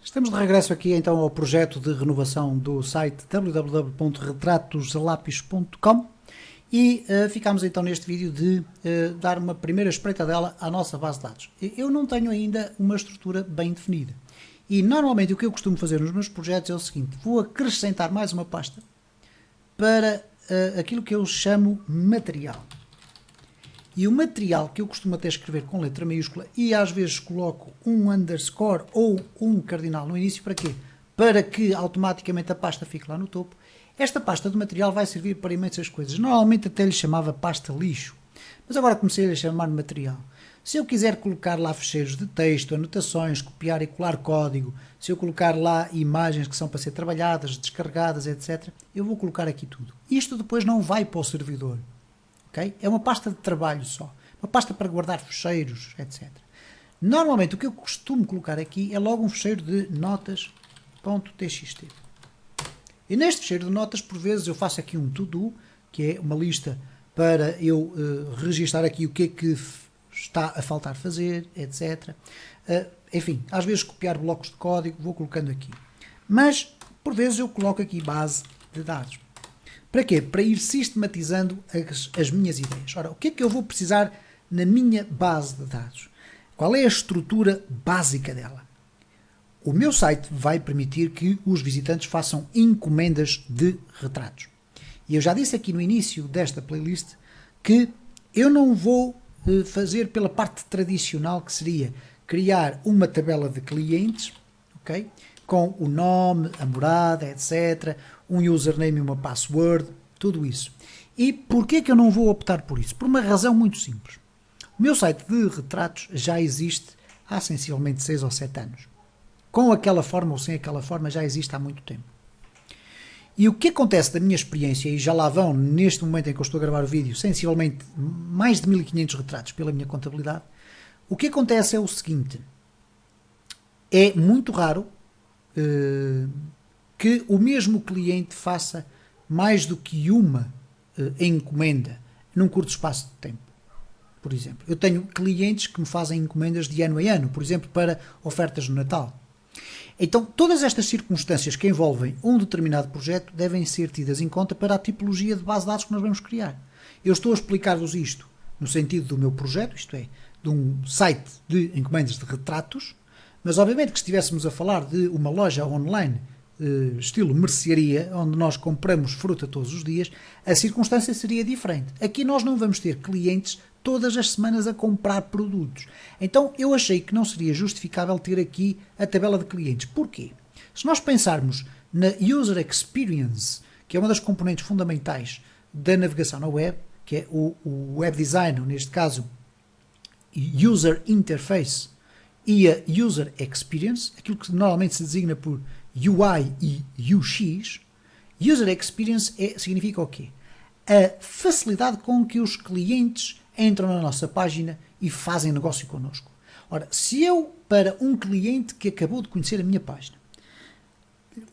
Estamos de regresso aqui então ao projeto de renovação do site www.retratoslápis.com e ficámos então neste vídeo de dar uma primeira espreitadela à nossa base de dados. Eu não tenho ainda uma estrutura bem definida e normalmente o que eu costumo fazer nos meus projetos é o seguinte: vou acrescentar mais uma pasta para aquilo que eu chamo material. E o material que eu costumo até escrever com letra maiúscula e às vezes coloco um underscore ou um cardinal no início, para quê? Para que automaticamente a pasta fique lá no topo. Esta pasta de material vai servir para imensas coisas. Normalmente até lhe chamava pasta lixo, mas agora comecei a chamar material. Se eu quiser colocar lá fecheiros de texto, anotações, copiar e colar código, se eu colocar lá imagens que são para ser trabalhadas, descarregadas, etc., eu vou colocar aqui tudo. Isto depois não vai para o servidor. Okay? É uma pasta de trabalho só, uma pasta para guardar fecheiros, etc. Normalmente o que eu costumo colocar aqui é logo um fecheiro de notas.txt. E neste fecheiro de notas, por vezes, eu faço aqui um to-do, que é uma lista para eu registar aqui o que é que está a faltar fazer, etc. Enfim, às vezes copiar blocos de código, vou colocando aqui. Mas, por vezes, eu coloco aqui base de dados. Para quê? Para ir sistematizando as minhas ideias. Ora, o que é que eu vou precisar na minha base de dados? Qual é a estrutura básica dela? O meu site vai permitir que os visitantes façam encomendas de retratos. E eu já disse aqui no início desta playlist que eu não vou fazer pela parte tradicional, que seria criar uma tabela de clientes, ok? Com o nome, a morada, etc., um username e uma password, tudo isso. E porquê que eu não vou optar por isso? Por uma razão muito simples. O meu site de retratos já existe há sensivelmente 6 ou 7 anos. Com aquela forma ou sem aquela forma já existe há muito tempo. E o que acontece da minha experiência, e já lá vão, neste momento em que eu estou a gravar o vídeo, sensivelmente mais de 1500 retratos pela minha contabilidade, o que acontece é o seguinte: é muito raro que o mesmo cliente faça mais do que uma encomenda num curto espaço de tempo. Por exemplo, eu tenho clientes que me fazem encomendas de ano em ano, por exemplo, para ofertas no Natal. Então, todas estas circunstâncias que envolvem um determinado projeto devem ser tidas em conta para a tipologia de base de dados que nós vamos criar. Eu estou a explicar-vos isto no sentido do meu projeto, isto é, de um site de encomendas de retratos, mas obviamente que se estivéssemos a falar de uma loja online estilo mercearia, onde nós compramos fruta todos os dias, a circunstância seria diferente. Aqui nós não vamos ter clientes todas as semanas a comprar produtos. Então eu achei que não seria justificável ter aqui a tabela de clientes. Porquê? Se nós pensarmos na User Experience, que é uma das componentes fundamentais da navegação na web, que é o Web Design, neste caso User Interface, e a User Experience, aquilo que normalmente se designa por UI e UX, User Experience significa o quê? A facilidade com que os clientes entram na nossa página e fazem negócio connosco. Ora, se eu, para um cliente que acabou de conhecer a minha página,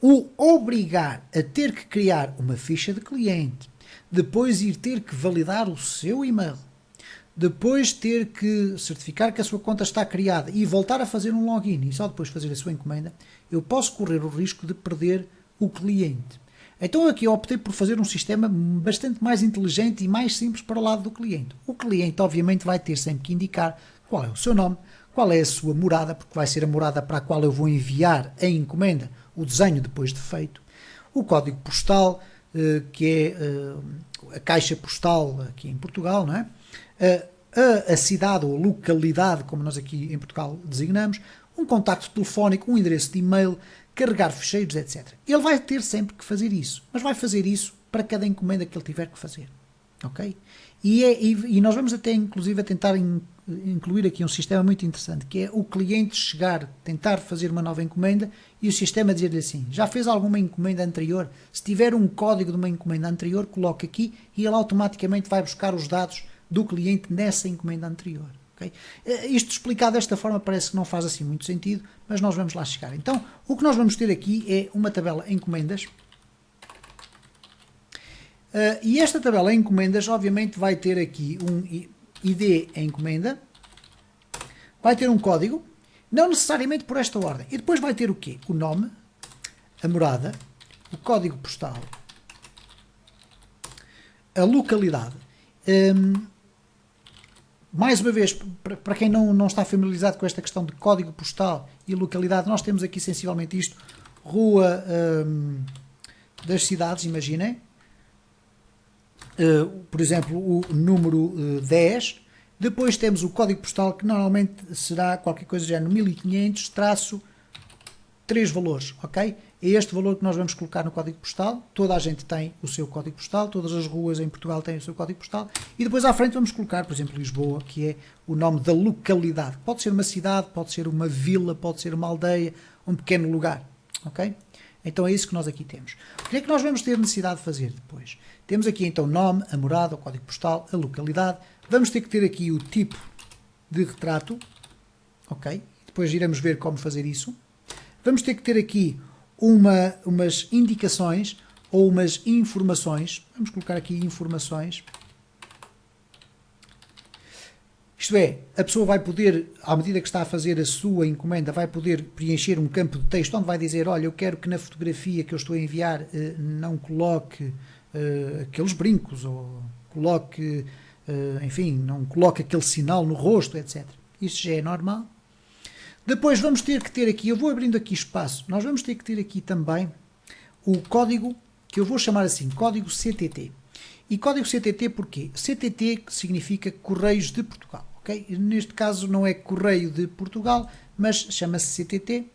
o obrigar a ter que criar uma ficha de cliente, depois ir ter que validar o seu e-mail, depois ter que certificar que a sua conta está criada e voltar a fazer um login e só depois fazer a sua encomenda, eu posso correr o risco de perder o cliente. Então aqui eu optei por fazer um sistema bastante mais inteligente e mais simples para o lado do cliente. O cliente obviamente vai ter sempre que indicar qual é o seu nome, qual é a sua morada, porque vai ser a morada para a qual eu vou enviar a encomenda, o desenho depois de feito, o código postal, que é a caixa postal aqui em Portugal, não é? A cidade ou localidade, como nós aqui em Portugal designamos, um contacto telefónico, um endereço de e-mail, carregar ficheiros, etc. Ele vai ter sempre que fazer isso, mas vai fazer isso para cada encomenda que ele tiver que fazer. Ok? E nós vamos até, inclusive, a tentar incluir aqui um sistema muito interessante, que é o cliente chegar, tentar fazer uma nova encomenda e o sistema dizer-lhe assim: já fez alguma encomenda anterior? Se tiver um código de uma encomenda anterior, coloque aqui e ele automaticamente vai buscar os dados do cliente nessa encomenda anterior. Okay? Isto explicado desta forma parece que não faz assim muito sentido, mas nós vamos lá chegar. Então, o que nós vamos ter aqui é uma tabela encomendas. E esta tabela encomendas, obviamente, vai ter aqui um ID encomenda, vai ter um código. Não necessariamente por esta ordem. E depois vai ter o quê? O nome, a morada, o código postal, a localidade. Mais uma vez, para quem não está familiarizado com esta questão de código postal e localidade, nós temos aqui sensivelmente isto, rua das cidades, imaginem, por exemplo, o número 10, depois temos o código postal, que normalmente será qualquer coisa do género 1500 traço 3 valores, ok? É este valor que nós vamos colocar no código postal. Toda a gente tem o seu código postal, todas as ruas em Portugal têm o seu código postal, e depois à frente vamos colocar, por exemplo, Lisboa, que é o nome da localidade. Pode ser uma cidade, pode ser uma vila, pode ser uma aldeia, um pequeno lugar, ok? Então é isso que nós aqui temos. O que é que nós vamos ter necessidade de fazer depois? Temos aqui então nome, a morada, o código postal, a localidade. Vamos ter que ter aqui o tipo de retrato, ok? Depois iremos ver como fazer isso. Vamos ter que ter aqui umas indicações ou umas informações. Vamos colocar aqui informações. Isto é, a pessoa vai poder, à medida que está a fazer a sua encomenda, vai poder preencher um campo de texto onde vai dizer, olha, eu quero que na fotografia que eu estou a enviar não coloque aqueles brincos, ou coloque, enfim, não coloque aquele sinal no rosto, etc. Isto já é normal. Depois vamos ter que ter aqui, eu vou abrindo aqui espaço, nós vamos ter que ter aqui também o código, que eu vou chamar assim, código CTT. E código CTT porquê? CTT significa Correios de Portugal, ok? Neste caso não é Correio de Portugal, mas chama-se CTT.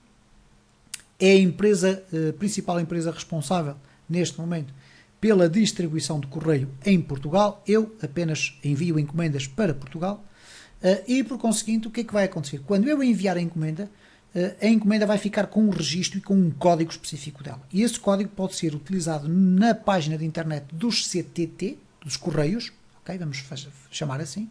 É a empresa, principal empresa responsável, neste momento, pela distribuição de correio em Portugal. Eu apenas envio encomendas para Portugal. E, por conseguinte, o que é que vai acontecer? Quando eu enviar a encomenda vai ficar com um registro e com um código específico dela. E esse código pode ser utilizado na página de internet dos CTT, dos Correios, ok? Vamos chamar assim.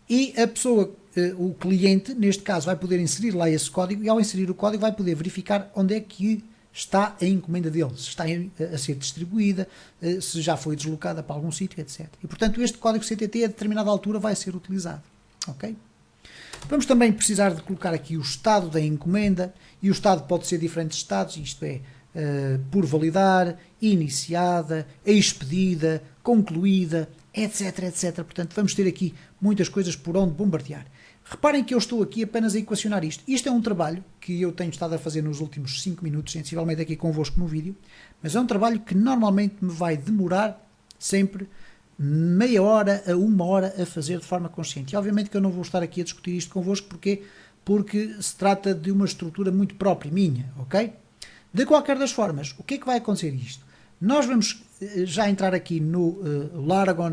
E a pessoa, o cliente, neste caso, vai poder inserir lá esse código, e ao inserir o código vai poder verificar onde é que está a encomenda dele, se está a ser distribuída, se já foi deslocada para algum sítio, etc. E, portanto, este código CTT a determinada altura vai ser utilizado. Ok? Vamos também precisar de colocar aqui o estado da encomenda, e o estado pode ser diferentes estados, isto é, por validar, iniciada, expedida, concluída, etc, etc. Portanto, vamos ter aqui muitas coisas por onde bombardear. Reparem que eu estou aqui apenas a equacionar isto. Isto é um trabalho que eu tenho estado a fazer nos últimos 5 minutos, sensivelmente aqui convosco no vídeo, mas é um trabalho que normalmente me vai demorar sempre meia hora a 1 hora a fazer de forma consciente. E obviamente que eu não vou estar aqui a discutir isto convosco, porque se trata de uma estrutura muito própria, minha, ok? De qualquer das formas, o que é que vai acontecer isto? Nós vamos já entrar aqui no Laragon,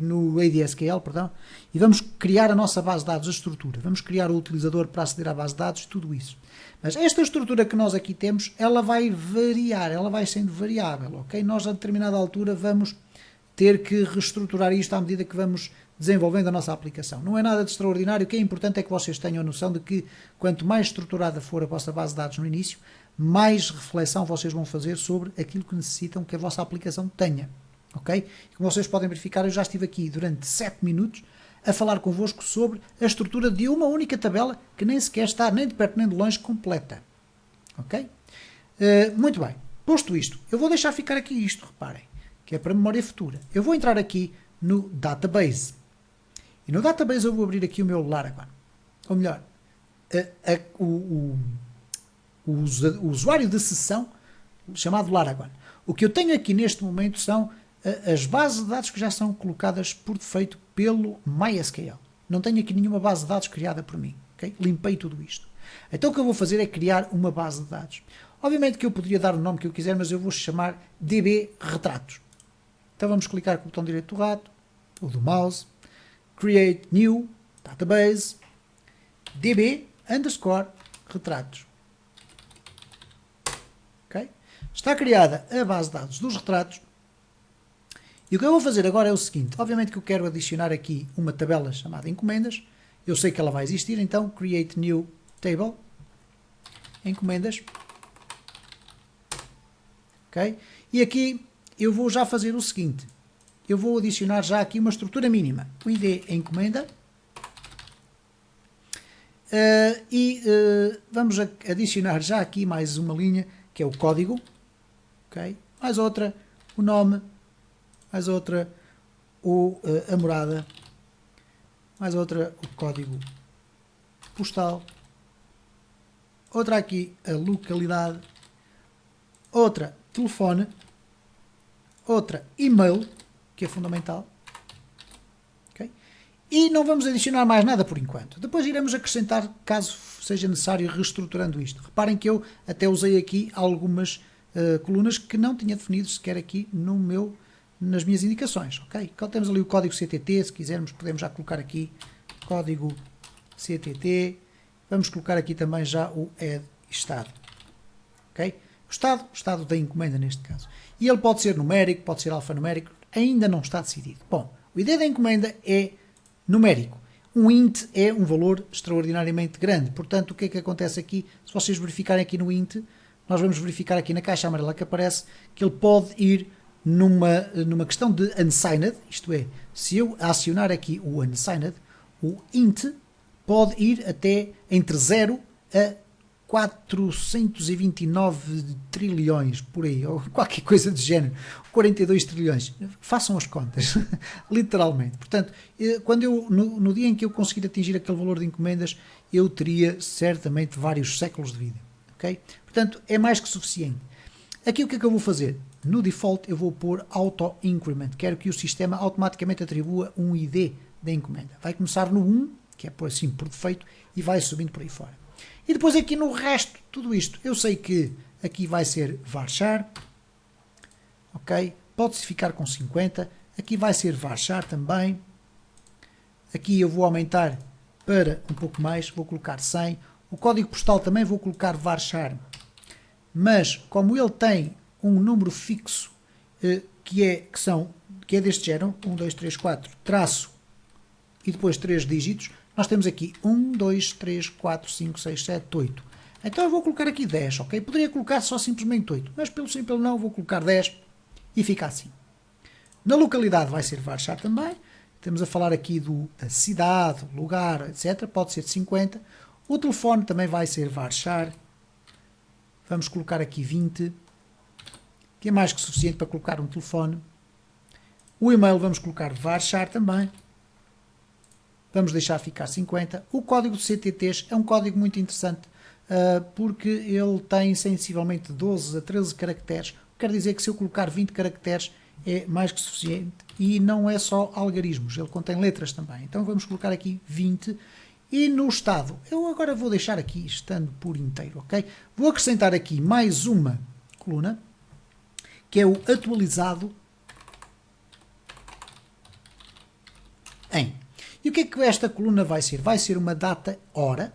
no ADSQL, perdão, e vamos criar a nossa base de dados, a estrutura. Vamos criar o utilizador para aceder à base de dados, tudo isso. Mas esta estrutura que nós aqui temos, ela vai variar, ela vai sendo variável, ok? Nós a determinada altura vamos ter que reestruturar isto à medida que vamos desenvolvendo a nossa aplicação. Não é nada de extraordinário. O que é importante é que vocês tenham a noção de que quanto mais estruturada for a vossa base de dados no início, mais reflexão vocês vão fazer sobre aquilo que necessitam que a vossa aplicação tenha. Ok? Como vocês podem verificar, eu já estive aqui durante 7 minutos a falar convosco sobre a estrutura de uma única tabela que nem sequer está nem de perto nem de longe completa. Ok? Muito bem. Posto isto, eu vou deixar ficar aqui isto, reparem, que é para memória futura. Eu vou entrar aqui no Database. E no Database eu vou abrir aqui o meu Laragon. Ou melhor, o usuário de sessão chamado Laragon. O que eu tenho aqui neste momento são as bases de dados que já são colocadas por defeito pelo MySQL. Não tenho aqui nenhuma base de dados criada por mim. Okay? Limpei tudo isto. Então o que eu vou fazer é criar uma base de dados. Obviamente que eu poderia dar o nome que eu quiser, mas eu vou chamar DB Retratos. Então vamos clicar com o botão direito do rato, ou do mouse, Create New Database, DB _ retratos. Okay? Está criada a base de dados dos retratos. E o que eu vou fazer agora é o seguinte. Obviamente que eu quero adicionar aqui uma tabela chamada encomendas. Eu sei que ela vai existir, então Create New Table, encomendas. Okay? E aqui eu vou já fazer o seguinte. Eu vou adicionar já aqui uma estrutura mínima. O ID encomenda. Vamos adicionar já aqui mais uma linha, que é o código, ok? Mais outra, o nome, mais outra, a morada, mais outra, o código postal, outra aqui, a localidade, outra, telefone, outra, e-mail, que é fundamental, ok? E não vamos adicionar mais nada por enquanto. Depois iremos acrescentar, caso seja necessário, reestruturando isto. Reparem que eu até usei aqui algumas colunas que não tinha definido sequer aqui nas minhas indicações, ok? Então temos ali o código CTT, se quisermos podemos já colocar aqui código CTT, vamos colocar aqui também já o add estado, ok? O estado da encomenda neste caso. E ele pode ser numérico, pode ser alfanumérico, ainda não está decidido. Bom, o ID da encomenda é numérico. Um int é um valor extraordinariamente grande, portanto o que é que acontece aqui? Se vocês verificarem aqui no int, nós vamos verificar aqui na caixa amarela que aparece que ele pode ir numa questão de unsigned, isto é, se eu acionar aqui o unsigned, o int pode ir até entre 0 a 429 trilhões, por aí, ou qualquer coisa do género, 42 trilhões, façam as contas, literalmente. Portanto, no dia em que eu conseguir atingir aquele valor de encomendas, eu teria certamente vários séculos de vida, ok? Portanto, é mais que suficiente. Aqui o que é que eu vou fazer? No default eu vou pôr auto increment, quero que o sistema automaticamente atribua um ID da encomenda. Vai começar no 1, que é por assim por defeito, e vai subindo por aí fora. E depois aqui no resto, tudo isto, eu sei que aqui vai ser varchar, ok? Pode-se ficar com 50, aqui vai ser varchar também, aqui eu vou aumentar para um pouco mais, vou colocar 100, o código postal também vou colocar varchar, mas como ele tem um número fixo que é deste género, 1, 2, 3, 4, traço e depois 3 dígitos, nós temos aqui 1, 2, 3, 4, 5, 6, 7, 8. Então eu vou colocar aqui 10, ok? Poderia colocar só simplesmente 8, mas pelo simples não, vou colocar 10 e fica assim. Na localidade vai ser varchar também. Estamos a falar aqui da cidade, lugar, etc. Pode ser 50. O telefone também vai ser varchar. Vamos colocar aqui 20, que é mais que suficiente para colocar um telefone. O e-mail vamos colocar varchar também. Vamos deixar ficar 50. O código de CTTs é um código muito interessante, porque ele tem sensivelmente 12 a 13 caracteres. Quer dizer que se eu colocar 20 caracteres é mais que suficiente. E não é só algarismos, ele contém letras também. Então vamos colocar aqui 20. E no estado, eu agora vou deixar aqui estando por inteiro, ok? Vou acrescentar aqui mais uma coluna, que é o atualizado em. E o que é que esta coluna vai ser? Vai ser uma data hora,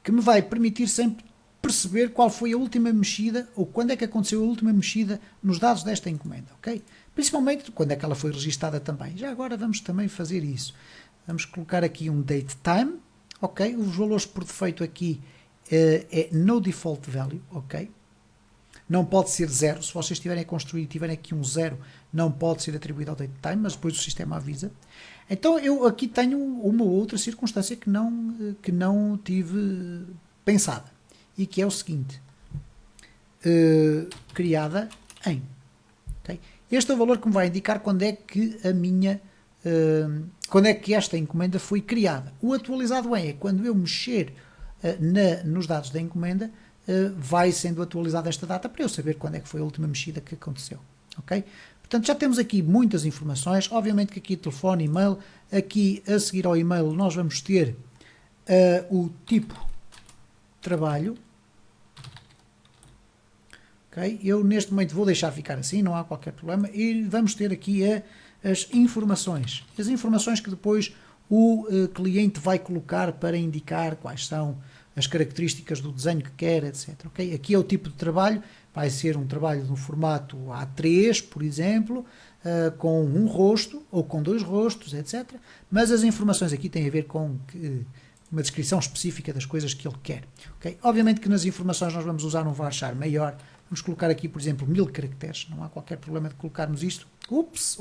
que me vai permitir sempre perceber qual foi a última mexida, ou quando é que aconteceu a última mexida nos dados desta encomenda, ok? Principalmente quando é que ela foi registada também. Já agora vamos também fazer isso. Vamos colocar aqui um date time, ok? Os valores por defeito aqui é no default value, ok? Não pode ser 0. Se vocês estiverem a construir e tiverem aqui um 0, não pode ser atribuído ao date time, mas depois o sistema avisa. Então eu aqui tenho uma outra circunstância que não tive pensada, e que é o seguinte, criada em. Okay? Este é o valor que me vai indicar quando é que quando é que esta encomenda foi criada. O atualizado em é quando eu mexer nos dados da encomenda, vai sendo atualizada esta data para eu saber quando é que foi a última mexida que aconteceu. Ok? Portanto, já temos aqui muitas informações. Obviamente que aqui telefone, e-mail. Aqui, a seguir ao e-mail, nós vamos ter o tipo de trabalho. Okay? Eu, neste momento, vou deixar ficar assim, não há qualquer problema. E vamos ter aqui as informações. As informações que depois o cliente vai colocar para indicar quais são as características do desenho que quer, etc. Okay? Aqui é o tipo de trabalho. Vai ser um trabalho no formato A3, por exemplo, com um rosto ou com 2 rostos, etc. Mas as informações aqui têm a ver com uma descrição específica das coisas que ele quer. Okay? Obviamente que nas informações nós vamos usar um varchar maior. Vamos colocar aqui, por exemplo, 1000 caracteres. Não há qualquer problema de colocarmos isto. Ups.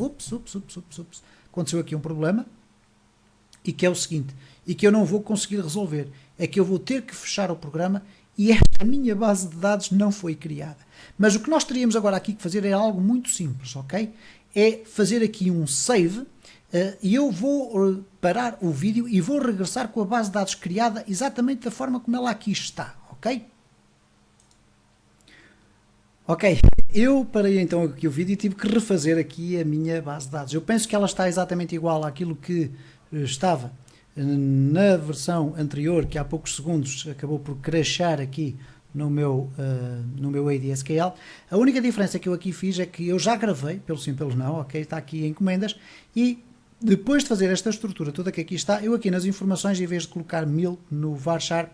Aconteceu aqui um problema. E que é o seguinte, e que eu não vou conseguir resolver. é que eu vou ter que fechar o programa e esta minha base de dados não foi criada. Mas o que nós teríamos agora aqui que fazer é algo muito simples, ok? É fazer aqui um save e eu vou parar o vídeo e vou regressar com a base de dados criada exatamente da forma como ela aqui está, ok? Ok, eu parei então aqui o vídeo e tive que refazer aqui a minha base de dados. Eu penso que ela está exatamente igual àquilo que estava na versão anterior, que há poucos segundos acabou por crashar aqui no meu ADSQL. A única diferença que eu aqui fiz é que eu já gravei, pelo sim, pelo não, ok? Está aqui em encomendas, e depois de fazer esta estrutura toda que aqui está, eu aqui nas informações, em vez de colocar 1000 no varchar,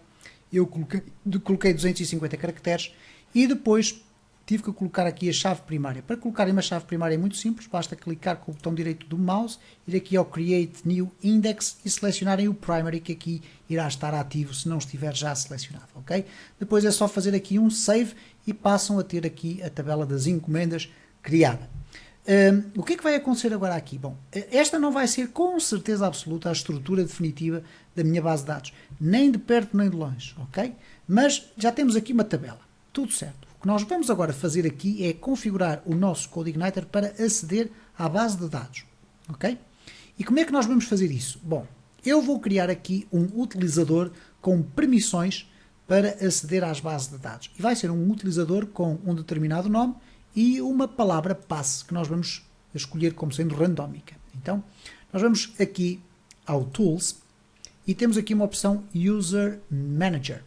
eu coloquei 250 caracteres, e depois tive que colocar aqui a chave primária. Para colocar uma chave primária é muito simples, basta clicar com o botão direito do mouse, ir aqui ao Create New Index e selecionarem o Primary, que aqui irá estar ativo se não estiver já selecionado, ok? Depois é só fazer aqui um Save e passam a ter aqui a tabela das encomendas criada. O que é que vai acontecer agora aqui? Bom, esta não vai ser com certeza absoluta a estrutura definitiva da minha base de dados, nem de perto nem de longe, ok? Mas já temos aqui uma tabela, tudo certo. O que nós vamos agora fazer aqui é configurar o nosso CodeIgniter para aceder à base de dados, ok? E como é que nós vamos fazer isso? Bom, eu vou criar aqui um utilizador com permissões para aceder às bases de dados. E vai ser um utilizador com um determinado nome e uma palavra passe, que nós vamos escolher como sendo randómica. Então, nós vamos aqui ao Tools e temos aqui uma opção User Manager.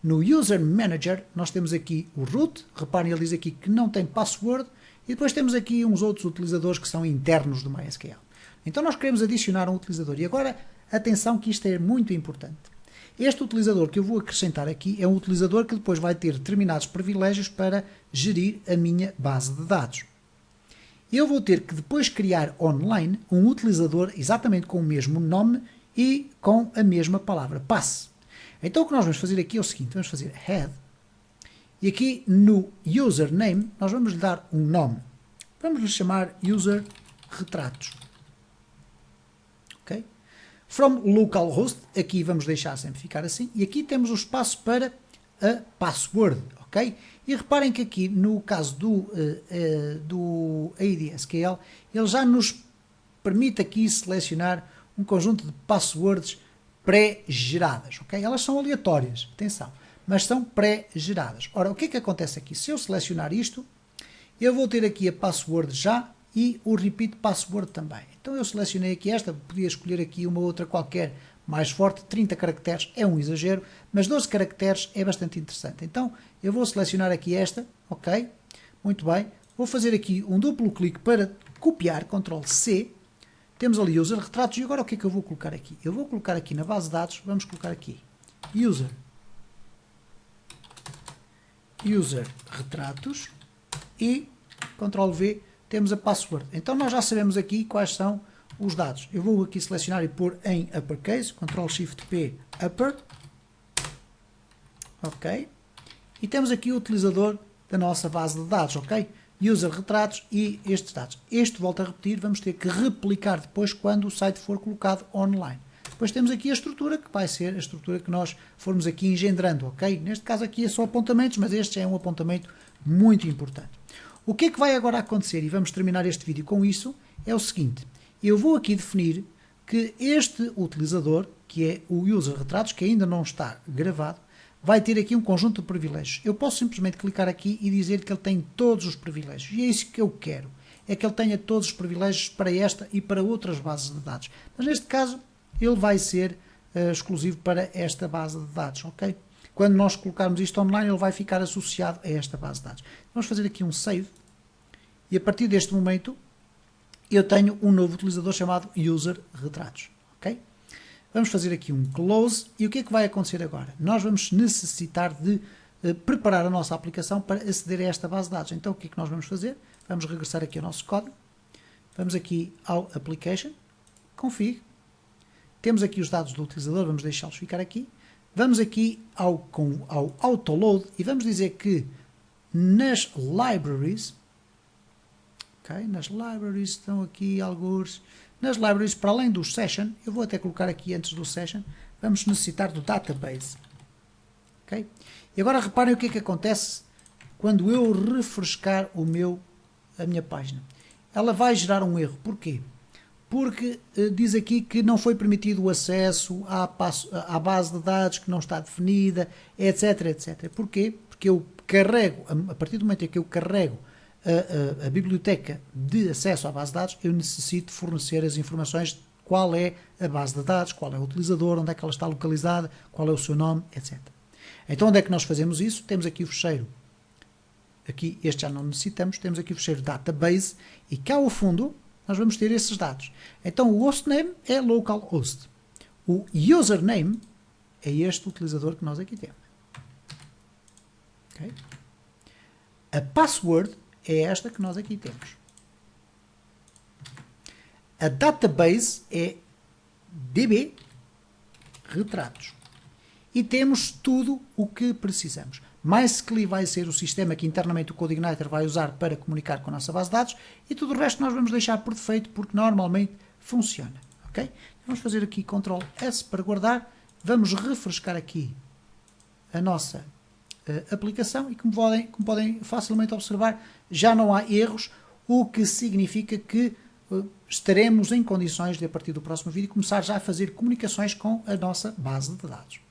No User Manager, nós temos aqui o root, reparem, ele diz aqui que não tem password, e depois temos aqui uns outros utilizadores que são internos do MySQL. Então nós queremos adicionar um utilizador, e agora, atenção que isto é muito importante. Este utilizador que eu vou acrescentar aqui é um utilizador que depois vai ter determinados privilégios para gerir a minha base de dados. Eu vou ter que depois criar online um utilizador exatamente com o mesmo nome e com a mesma palavra passe. Então o que nós vamos fazer aqui é o seguinte, vamos fazer head, e aqui no username nós vamos lhe dar um nome. Vamos lhe chamar user retratos. Ok? From localhost, aqui vamos deixar sempre ficar assim, e aqui temos o espaço para a password, ok? E reparem que aqui no caso do ADSQL, ele já nos permite aqui selecionar um conjunto de passwords pré-geradas, ok? Elas são aleatórias, atenção, mas são pré-geradas. Ora, o que é que acontece aqui? Se eu selecionar isto, eu vou ter aqui a password já e o repeat password também. Então eu selecionei aqui esta, podia escolher aqui uma outra qualquer mais forte, 30 caracteres é um exagero, mas 12 caracteres é bastante interessante. Então eu vou selecionar aqui esta, ok? Muito bem, vou fazer aqui um duplo clique para copiar, Ctrl C. Temos ali user retratos e agora o que é que eu vou colocar aqui? Eu vou colocar aqui na base de dados, vamos colocar aqui user retratos e Ctrl V, temos a password. Então nós já sabemos aqui quais são os dados. Eu vou aqui selecionar e pôr em uppercase, Ctrl Shift P, upper, ok? E temos aqui o utilizador da nossa base de dados, ok? User retratos e estes dados. Este, volto a repetir, vamos ter que replicar depois quando o site for colocado online. Depois temos aqui a estrutura, que vai ser a estrutura que nós formos aqui engendrando, ok? Neste caso aqui é só apontamentos, mas este é um apontamento muito importante. O que é que vai agora acontecer, e vamos terminar este vídeo com isso, é o seguinte. Eu vou aqui definir que este utilizador, que é o user retratos, que ainda não está gravado, vai ter aqui um conjunto de privilégios. Eu posso simplesmente clicar aqui e dizer que ele tem todos os privilégios. E é isso que eu quero. É que ele tenha todos os privilégios para esta e para outras bases de dados. Mas neste caso, ele vai ser exclusivo para esta base de dados, ok? Quando nós colocarmos isto online, ele vai ficar associado a esta base de dados. Vamos fazer aqui um save. E a partir deste momento, eu tenho um novo utilizador chamado user retratos, ok? Vamos fazer aqui um close e o que é que vai acontecer agora? Nós vamos necessitar de preparar a nossa aplicação para aceder a esta base de dados. Então o que é que nós vamos fazer? Vamos regressar aqui ao nosso código, vamos aqui ao Application, Config, temos aqui os dados do utilizador, vamos deixá-los ficar aqui, vamos aqui ao Autoload e vamos dizer que nas Libraries, ok, nas Libraries estão aqui alguns... Nas libraries, para além do session, eu vou até colocar aqui antes do session, vamos necessitar do database. Okay? E agora reparem o que é que acontece quando eu refrescar a minha página. Ela vai gerar um erro. Porquê? Porque diz aqui que não foi permitido o acesso à base de dados que não está definida, etc, etc. Porquê? Porque eu carrego, a partir do momento em que eu carrego a biblioteca de acesso à base de dados, eu necessito fornecer as informações de qual é a base de dados, qual é o utilizador, onde é que ela está localizada, qual é o seu nome, etc. Então, onde é que nós fazemos isso? Temos aqui o fecheiro. Aqui, este já não necessitamos, temos aqui o fecheiro database e cá ao fundo nós vamos ter esses dados. Então, o hostname é localhost. O username é este utilizador que nós aqui temos. Okay? A password é esta que nós aqui temos. A database é db retratos. E temos tudo o que precisamos. MySQL vai ser o sistema que internamente o CodeIgniter vai usar para comunicar com a nossa base de dados e tudo o resto nós vamos deixar por defeito porque normalmente funciona. Okay? Vamos fazer aqui Ctrl S para guardar. Vamos refrescar aqui a nossa aplicação e como podem facilmente observar, já não há erros, o que significa que estaremos em condições de, a partir do próximo vídeo, começar já a fazer comunicações com a nossa base de dados.